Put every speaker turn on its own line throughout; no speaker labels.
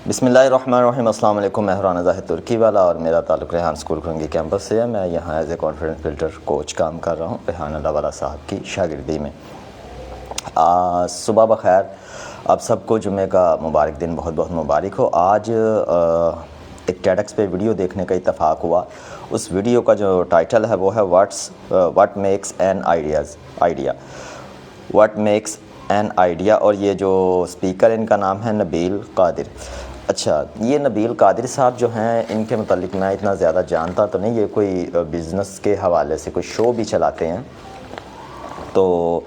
بسم اللہ الرحمن الرحیم۔ السلام علیکم۔ میں رانا زاہد ترکی والا اور میرا تعلق ریحان اسکول کرنگی کیمپس سے ہے۔ میں یہاں as a confidence builder coach کام کر رہا ہوں ریحان اللہ والا صاحب کی شاگردی میں۔ صبح بخیر، آپ سب کو جمعہ کا مبارک دن بہت بہت مبارک ہو۔ آج ایک ٹیڈکس پہ ویڈیو دیکھنے کا اتفاق ہوا۔ اس ویڈیو کا جو ٹائٹل ہے وہ ہے what makes an idea what makes an idea, اور یہ جو اسپیکر ان کا نام ہے نبیل قادر۔ اچھا، یہ نبیل قادر صاحب جو ہیں، ان کے متعلق میں اتنا زیادہ جانتا تو نہیں۔ یہ کوئی بزنس کے حوالے سے کوئی شو بھی چلاتے ہیں۔ تو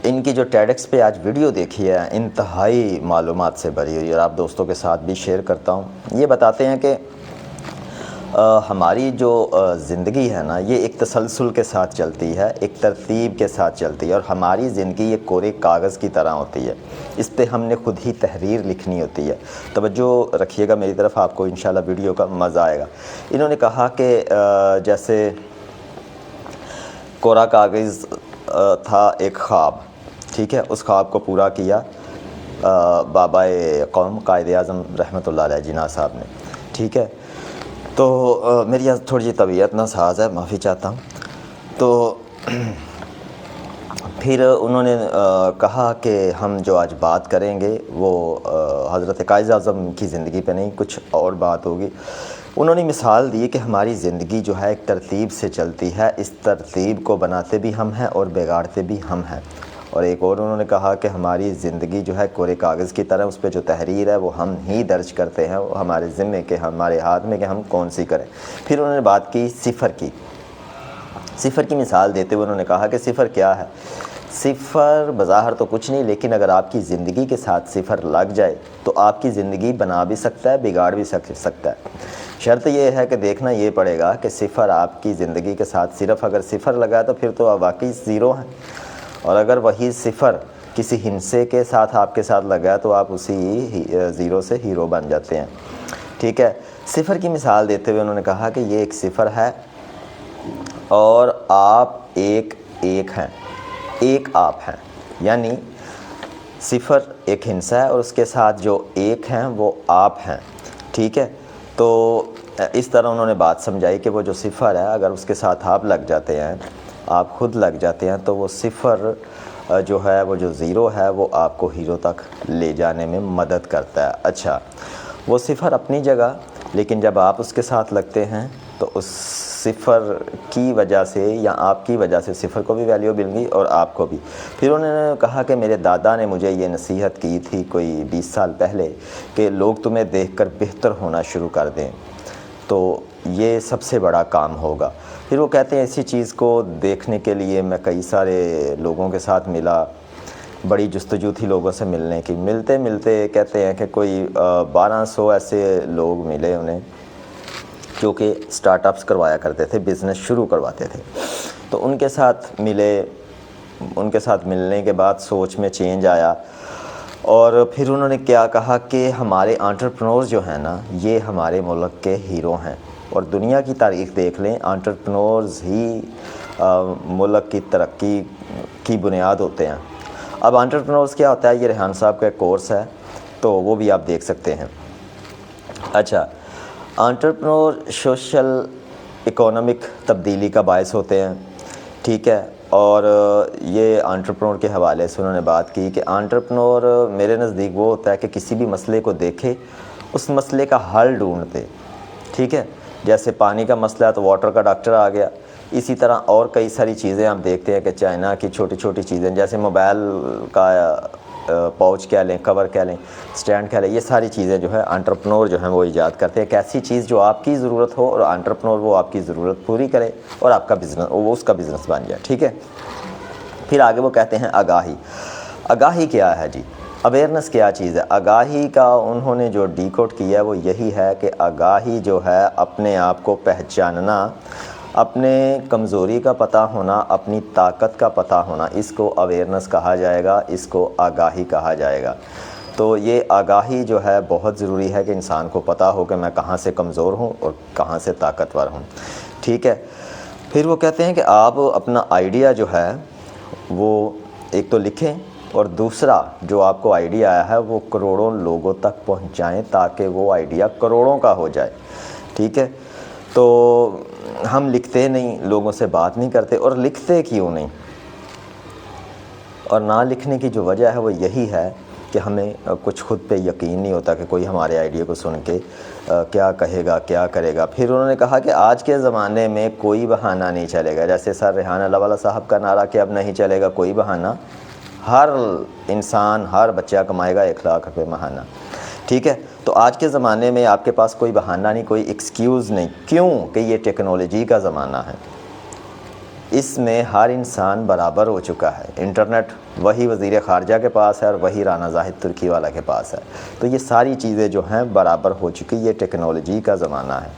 ان کی جو ٹیڈکس پہ آج ویڈیو دیکھی ہے انتہائی معلومات سے بھری ہوئی، اور آپ دوستوں کے ساتھ بھی شیئر کرتا ہوں۔ یہ بتاتے ہیں کہ ہماری جو زندگی ہے نا، یہ ایک تسلسل کے ساتھ چلتی ہے، ایک ترتیب کے ساتھ چلتی ہے، اور ہماری زندگی ایک کورے کاغذ کی طرح ہوتی ہے۔ اس پہ ہم نے خود ہی تحریر لکھنی ہوتی ہے۔ توجہ رکھیے گا میری طرف، آپ کو انشاءاللہ ویڈیو کا مزہ آئے گا۔ انہوں نے کہا کہ جیسے کورا کاغذ تھا ایک خواب، ٹھیک ہے، اس خواب کو پورا کیا بابا قوم قائد اعظم رحمۃ اللہ علیہ جناح صاحب نے، ٹھیک ہے۔ تو میری تھوڑی سی طبیعت ناساز ہے، معافی چاہتا ہوں۔ تو پھر انہوں نے کہا کہ ہم جو آج بات کریں گے وہ حضرت قائد اعظم کی زندگی پہ نہیں، کچھ اور بات ہوگی۔ انہوں نے مثال دی کہ ہماری زندگی جو ہے ایک ترتیب سے چلتی ہے، اس ترتیب کو بناتے بھی ہم ہیں اور بگاڑتے بھی ہم ہیں۔ اور ایک اور انہوں نے کہا کہ ہماری زندگی جو ہے کورے کاغذ کی طرح، اس پہ جو تحریر ہے وہ ہم ہی درج کرتے ہیں، وہ ہمارے ذمے کے، ہمارے ہاتھ میں کہ ہم کون سی کریں۔ پھر انہوں نے بات کی صفر کی۔ صفر کی مثال دیتے ہوئے انہوں نے کہا کہ صفر کیا ہے؟ صفر بظاہر تو کچھ نہیں، لیکن اگر آپ کی زندگی کے ساتھ صفر لگ جائے تو آپ کی زندگی بنا بھی سکتا ہے، بگاڑ بھی سکتا ہے۔ شرط یہ ہے کہ دیکھنا یہ پڑے گا کہ صفر آپ کی زندگی کے ساتھ صرف اگر صفر لگا تو پھر تو آپ واقعی زیرو ہیں، اور اگر وہی صفر کسی ہندسے کے ساتھ آپ کے ساتھ لگا تو آپ اسی زیرو سے ہیرو بن جاتے ہیں، ٹھیک ہے۔ صفر کی مثال دیتے ہوئے انہوں نے کہا کہ یہ ایک صفر ہے اور آپ ایک ہیں، ایک آپ ہیں، یعنی صفر ایک ہندسہ ہے اور اس کے ساتھ جو ایک ہیں وہ آپ ہیں، ٹھیک ہے۔ تو اس طرح انہوں نے بات سمجھائی کہ وہ جو صفر ہے، اگر اس کے ساتھ آپ لگ جاتے ہیں، آپ خود لگ جاتے ہیں، تو وہ صفر جو ہے، وہ جو زیرو ہے، وہ آپ کو ہیرو تک لے جانے میں مدد کرتا ہے۔ اچھا، وہ صفر اپنی جگہ، لیکن جب آپ اس کے ساتھ لگتے ہیں تو اس صفر کی وجہ سے یا آپ کی وجہ سے صفر کو بھی ویلیو مل گئی اور آپ کو بھی۔ پھر انہوں نے کہا کہ میرے دادا نے مجھے یہ نصیحت کی تھی کوئی 20 سال پہلے کہ لوگ تمہیں دیکھ کر بہتر ہونا شروع کر دیں تو یہ سب سے بڑا کام ہوگا۔ پھر وہ کہتے ہیں اسی چیز کو دیکھنے کے لیے میں کئی سارے لوگوں کے ساتھ ملا، بڑی جستجو تھی لوگوں سے ملنے کی۔ ملتے ملتے کہتے ہیں کہ کوئی 1200 ایسے لوگ ملے انہیں جو کہ سٹارٹ اپس کروایا کرتے تھے، بزنس شروع کرواتے تھے۔ تو ان کے ساتھ ملے، ان کے ساتھ ملنے کے بعد سوچ میں چینج آیا، اور پھر انہوں نے کیا کہا کہ ہمارے انٹرپرنورز جو ہیں نا، یہ ہمارے ملک کے ہیرو ہیں، اور دنیا کی تاریخ دیکھ لیں، انٹرپرنورز ہی ملک کی ترقی کی بنیاد ہوتے ہیں۔ اب انٹرپرنورز کیا ہوتا ہے؟ یہ ریحان صاحب کا ایک کورس ہے، تو وہ بھی آپ دیکھ سکتے ہیں۔ اچھا، انٹرپرنور سوشل اکنامک تبدیلی کا باعث ہوتے ہیں، ٹھیک ہے۔ اور یہ انٹرپرنور کے حوالے سے انہوں نے بات کی کہ انٹرپرنور میرے نزدیک وہ ہوتا ہے کہ کسی بھی مسئلے کو دیکھے، اس مسئلے کا حل ڈھونڈ دے، ٹھیک ہے۔ جیسے پانی کا مسئلہ ہے تو واٹر کا ڈاکٹر آ گیا، اسی طرح اور کئی ساری چیزیں ہم دیکھتے ہیں کہ چائنا کی چھوٹی چھوٹی چیزیں، جیسے موبائل کا پاؤچ کہہ لیں، کور کہہ لیں، سٹینڈ کہہ لیں، یہ ساری چیزیں جو ہے انٹرپرنور جو ہیں وہ ایجاد کرتے ہیں۔ ایک ایسی چیز جو آپ کی ضرورت ہو اور انٹرپرنور وہ آپ کی ضرورت پوری کرے اور آپ کا بزنس، وہ اس کا بزنس بن جائے، ٹھیک ہے۔ پھر آگے وہ کہتے ہیں آگاہی۔ آگاہی کیا ہے جی؟ اویئرنس کیا چیز ہے؟ آگاہی کا انہوں نے جو ڈیکوڈ کیا ہے وہ یہی ہے کہ آگاہی جو ہے اپنے آپ کو پہچاننا، اپنے کمزوری کا پتہ ہونا، اپنی طاقت کا پتہ ہونا، اس کو اویئرنس کہا جائے گا، اس کو آگاہی کہا جائے گا۔ تو یہ آگاہی جو ہے بہت ضروری ہے کہ انسان کو پتہ ہو کہ میں کہاں سے کمزور ہوں اور کہاں سے طاقتور ہوں، ٹھیک ہے۔ پھر وہ کہتے ہیں کہ آپ اپنا آئیڈیا جو ہے وہ ایک تو لکھیں، اور دوسرا جو آپ کو آئیڈیا آیا ہے وہ کروڑوں لوگوں تک پہنچائیں تاکہ وہ آئیڈیا کروڑوں کا ہو جائے، ٹھیک ہے۔ تو ہم لکھتے نہیں، لوگوں سے بات نہیں کرتے، اور لکھتے کیوں نہیں؟ اور نہ لکھنے کی جو وجہ ہے وہ یہی ہے کہ ہمیں کچھ خود پہ یقین نہیں ہوتا کہ کوئی ہمارے آئیڈیا کو سن کے کیا کہے گا، کیا کرے گا۔ پھر انہوں نے کہا کہ آج کے زمانے میں کوئی بہانہ نہیں چلے گا، جیسے سر ریحان اللہ والا صاحب کا نعرہ کہ اب نہیں چلے گا کوئی بہانہ، ہر انسان، ہر بچہ کمائے گا 1,00,000 روپے ماہانہ، ٹھیک ہے۔ تو آج کے زمانے میں آپ کے پاس کوئی بہانہ نہیں، کوئی ایکسکیوز نہیں، کیوں کہ یہ ٹیکنالوجی کا زمانہ ہے، اس میں ہر انسان برابر ہو چکا ہے۔ انٹرنیٹ وہی وزیر خارجہ کے پاس ہے اور وہی رانا زاہد ترکی والا کے پاس ہے، تو یہ ساری چیزیں جو ہیں برابر ہو چکی، یہ ٹیکنالوجی کا زمانہ ہے۔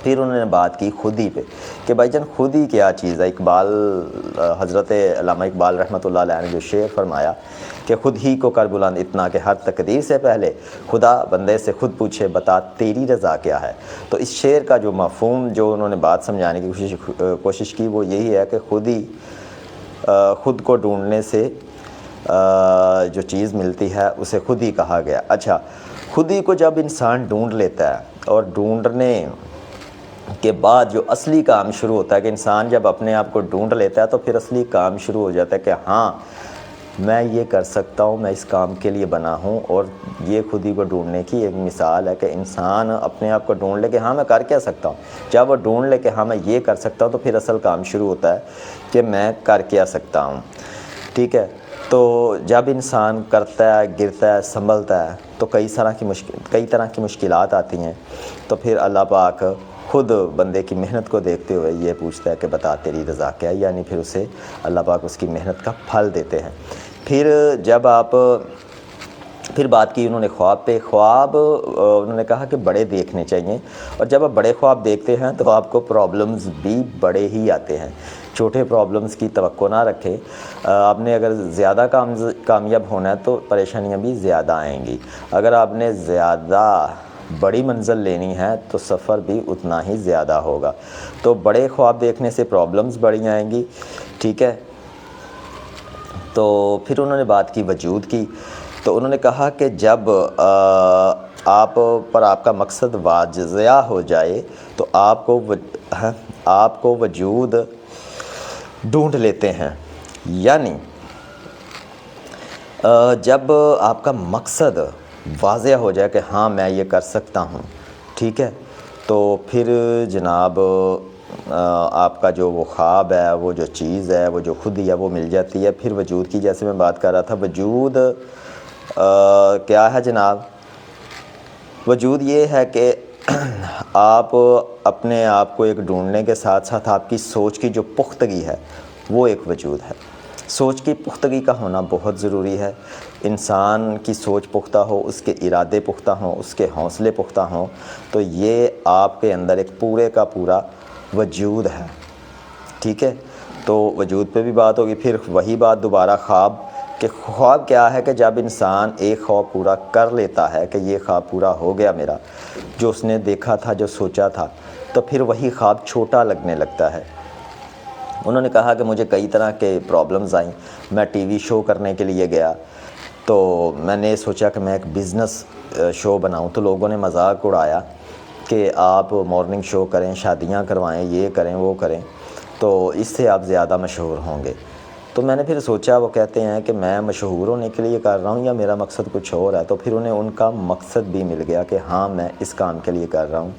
پھر انہوں نے بات کی خودی پہ کہ بھائی جان خودی کیا چیز ہے۔ اقبال، حضرت علامہ اقبال رحمۃ اللہ علیہ نے جو شعر فرمایا کہ خود ہی کو کر بلند اتنا کہ ہر تقدیر سے پہلے خدا بندے سے خود پوچھے بتا تیری رضا کیا ہے، تو اس شعر کا جو مفہوم، جو انہوں نے بات سمجھانے کی کوشش کی وہ یہی ہے کہ خود کو ڈھونڈنے سے جو چیز ملتی ہے اسے خود ہی کہا گیا۔ اچھا، خودی کو جب انسان ڈھونڈ لیتا ہے اور ڈھونڈنے کے بعد جو اصلی کام شروع ہوتا ہے کہ انسان جب اپنے آپ کو ڈھونڈ لیتا ہے تو پھر اصلی کام شروع ہو جاتا ہے کہ ہاں میں یہ کر سکتا ہوں، میں اس کام کے لیے بنا ہوں۔ اور یہ خودی کو ڈھونڈنے کی ایک مثال ہے کہ انسان اپنے آپ کو ڈھونڈ لے کہ ہاں میں کر کیا سکتا ہوں، جب وہ ڈھونڈ لے کہ ہاں میں یہ کر سکتا ہوں تو پھر اصل کام شروع ہوتا ہے کہ میں کر کیا سکتا ہوں، ٹھیک ہے۔ تو جب انسان کرتا ہے، گرتا ہے، سنبھلتا ہے تو کئی طرح کی مشکلات آتی ہیں، تو پھر اللہ پاک خود بندے کی محنت کو دیکھتے ہوئے یہ پوچھتا ہے کہ بتا تیری رضا کیا ہے، یعنی پھر اسے اللہ پاک اس کی محنت کا پھل دیتے ہیں۔ پھر بات کی انہوں نے خواب پہ۔ خواب انہوں نے کہا کہ بڑے دیکھنے چاہیے، اور جب آپ بڑے خواب دیکھتے ہیں تو آپ کو پرابلمز بھی بڑے ہی آتے ہیں، چھوٹے پرابلمز کی توقع نہ رکھیں۔ آپ نے اگر زیادہ کامیاب ہونا ہے تو پریشانیاں بھی زیادہ آئیں گی، اگر آپ نے زیادہ بڑی منزل لینی ہے تو سفر بھی اتنا ہی زیادہ ہوگا۔ تو بڑے خواب دیکھنے سے پرابلمز بڑی آئیں گی، ٹھیک ہے۔ تو پھر انہوں نے بات کی وجود کی، تو انہوں نے کہا کہ جب آپ کا مقصد واضح ہو جائے تو آپ کو وجود ڈھونڈ لیتے ہیں، یعنی جب آپ کا مقصد واضح ہو جائے کہ ہاں میں یہ کر سکتا ہوں، ٹھیک ہے، تو پھر جناب آپ کا جو وہ خواب ہے، وہ جو چیز ہے، وہ جو خود ہی ہے وہ مل جاتی ہے۔ پھر وجود کی جیسے میں بات کر رہا تھا، وجود کیا ہے جناب؟ وجود یہ ہے کہ آپ اپنے آپ کو ایک ڈھونڈنے کے ساتھ ساتھ آپ کی سوچ کی جو پختگی ہے وہ ایک وجود ہے۔ سوچ کی پختگی کا ہونا بہت ضروری ہے۔ انسان کی سوچ پختہ ہو، اس کے ارادے پختہ ہوں، اس کے حوصلے پختہ ہوں، تو یہ آپ کے اندر ایک پورے کا پورا وجود ہے، ٹھیک ہے۔ تو وجود پہ بھی بات ہوگی۔ پھر وہی بات دوبارہ خواب، کہ خواب کیا ہے کہ جب انسان ایک خواب پورا کر لیتا ہے کہ یہ خواب پورا ہو گیا میرا، جو اس نے دیکھا تھا، جو سوچا تھا، تو پھر وہی خواب چھوٹا لگنے لگتا ہے۔ انہوں نے کہا کہ مجھے کئی طرح کے پرابلمز آئیں، میں ٹی وی شو کرنے کے لیے گیا تو میں نے سوچا کہ میں ایک بزنس شو بناؤں، تو لوگوں نے مذاق اڑایا کہ آپ مارننگ شو کریں، شادیاں کروائیں، یہ کریں وہ کریں، تو اس سے آپ زیادہ مشہور ہوں گے۔ تو میں نے پھر سوچا، وہ کہتے ہیں کہ میں مشہور ہونے کے لیے کر رہا ہوں یا میرا مقصد کچھ اور ہے، تو پھر انہیں ان کا مقصد بھی مل گیا کہ ہاں میں اس کام کے لیے کر رہا ہوں،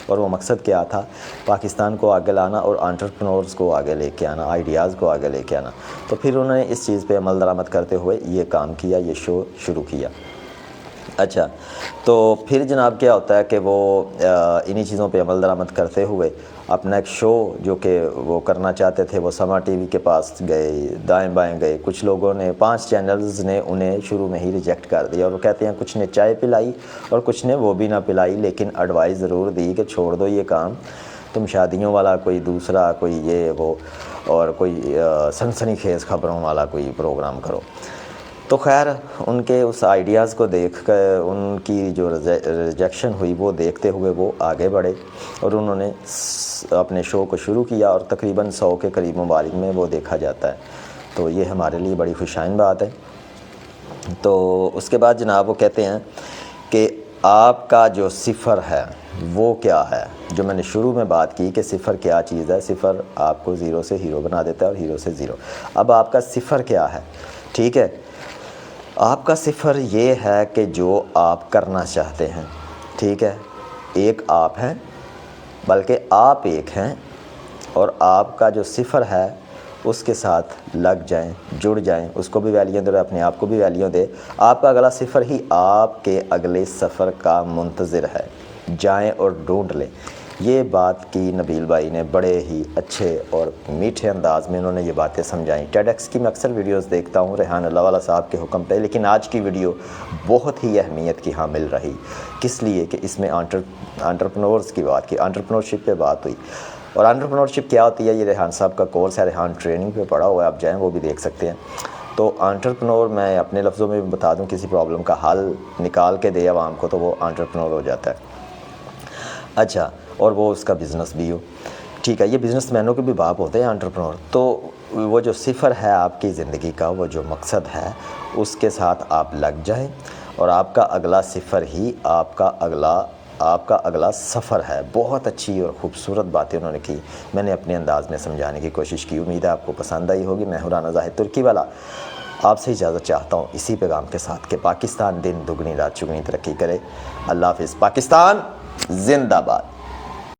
اور وہ مقصد کیا تھا؟ پاکستان کو آگے لانا اور انٹرپرنورز کو آگے لے کے آنا، آئیڈیاز کو آگے لے کے آنا۔ تو پھر انہوں نے اس چیز پہ عمل درآمد کرتے ہوئے یہ کام کیا، یہ شو شروع کیا۔ اچھا، تو پھر جناب کیا ہوتا ہے کہ وہ انہی چیزوں پہ عمل درآمد کرتے ہوئے اپنا ایک شو جو کہ وہ کرنا چاہتے تھے، وہ سما ٹی وی کے پاس گئے، دائیں بائیں گئے، کچھ لوگوں نے 5 چینلز نے انہیں شروع میں ہی ریجیکٹ کر دیا، اور وہ کہتے ہیں کچھ نے چائے پلائی اور کچھ نے وہ بھی نہ پلائی، لیکن ایڈوائز ضرور دی کہ چھوڑ دو یہ کام، تم شادیوں والا کوئی دوسرا کوئی یہ وہ اور کوئی سنسنی خیز خبروں والا کوئی پروگرام کرو۔ تو خیر ان کے اس آئیڈیاز کو دیکھ کر، ان کی جو ریجیکشن ہوئی وہ دیکھتے ہوئے وہ آگے بڑھے اور انہوں نے اپنے شو کو شروع کیا، اور تقریباً 100 کے قریب ممالک میں وہ دیکھا جاتا ہے۔ تو یہ ہمارے لیے بڑی خوشائن بات ہے تو اس کے بعد جناب وہ کہتے ہیں کہ آپ کا جو صفر ہے وہ کیا ہے. جو میں نے شروع میں بات کی کہ صفر کیا چیز ہے. صفر آپ کو زیرو سے ہیرو بنا دیتا ہے اور ہیرو سے زیرو. اب آپ کا صفر کیا ہے؟ ٹھیک ہے، آپ کا صفر یہ ہے کہ جو آپ کرنا چاہتے ہیں. ٹھیک ہے، ایک آپ ہیں، بلکہ آپ ایک ہیں، اور آپ کا جو صفر ہے اس کے ساتھ لگ جائیں، جڑ جائیں، اس کو بھی ویلیو دے اور اپنے آپ کو بھی ویلیو دے. آپ کا اگلا صفر ہی آپ کے اگلے سفر کا منتظر ہے. جائیں اور ڈھونڈ لیں. یہ بات کی نبیل بھائی نے بڑے ہی اچھے اور میٹھے انداز میں انہوں نے یہ باتیں سمجھائیں. ٹیڈ ایکس کی میں اکثر ویڈیوز دیکھتا ہوں ریحان اللہ والا صاحب کے حکم پہ، لیکن آج کی ویڈیو بہت ہی اہمیت کی حامل رہی. کس لیے کہ اس میں انٹرپرنورز کی بات کی، انٹرپرنورشپ پہ بات ہوئی. اور انٹرپرنورشپ کیا ہوتی ہے، یہ ریحان صاحب کا کورس ہے، ریحان ٹریننگ پہ پڑھا ہوا ہے، آپ جائیں وہ بھی دیکھ سکتے ہیں. تو انٹرپرنور میں اپنے لفظوں میں بھی بتا دوں، کسی پرابلم کا حل نکال کے دے عوام کو تو وہ انٹرپرنور ہو جاتا ہے. اچھا، اور وہ اس کا بزنس بھی ہو. ٹھیک ہے، یہ بزنس مینوں کے بھی باپ ہوتے ہیں انٹرپرنور. تو وہ جو صفر ہے آپ کی زندگی کا، وہ جو مقصد ہے اس کے ساتھ آپ لگ جائیں، اور آپ کا اگلا صفر ہی آپ کا اگلا سفر ہے. بہت اچھی اور خوبصورت باتیں انہوں نے کی. میں نے اپنے انداز میں سمجھانے کی کوشش کی. امید ہے آپ کو پسند آئی ہوگی. میں ہوں رانا زاہد ترکی والا، آپ سے اجازت چاہتا ہوں اسی پیغام کے ساتھ کہ پاکستان دن دگنی رات چگنی ترقی کرے. اللہ حافظ. پاکستان زندہ باد.